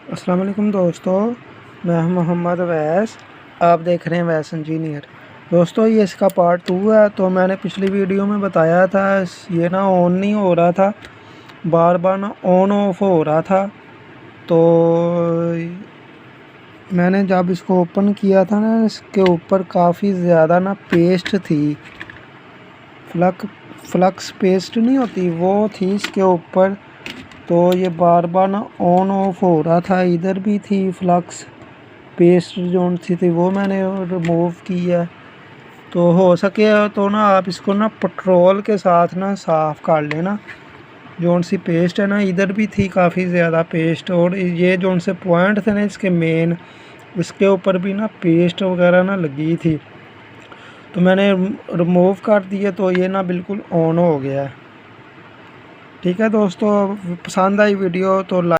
अस्सलाम वालेकुम दोस्तों, मैं मोहम्मद अवैस। आप देख रहे हैं अवैस इंजीनियर। दोस्तों ये इसका पार्ट 2 है। तो मैंने पिछली वीडियो में बताया था ये ना ऑन नहीं हो रहा था, बार बार ना ऑन ऑफ हो रहा था। तो मैंने जब इसको ओपन किया था ना, इसके ऊपर काफ़ी ज़्यादा ना पेस्ट थी, फ्लक्स पेस्ट नहीं होती वो थी इसके ऊपर। तो ये बार बार ना ऑन ऑफ हो रहा था। इधर भी थी फ्लक्स पेस्ट जो सी थी, वो मैंने रिमूव की है। तो हो सके तो ना आप इसको ना पेट्रोल के साथ ना साफ़ कर लेना। जोन सी पेस्ट है ना, इधर भी थी काफ़ी ज़्यादा पेस्ट, और ये जोन से पॉइंट थे ना इसके मेन, इसके ऊपर भी ना पेस्ट वगैरह ना लगी थी। तो मैंने रिमूव कर दिया, तो ये ना बिल्कुल ऑन हो गया है। ठीक है दोस्तों, पसंद आई वीडियो तो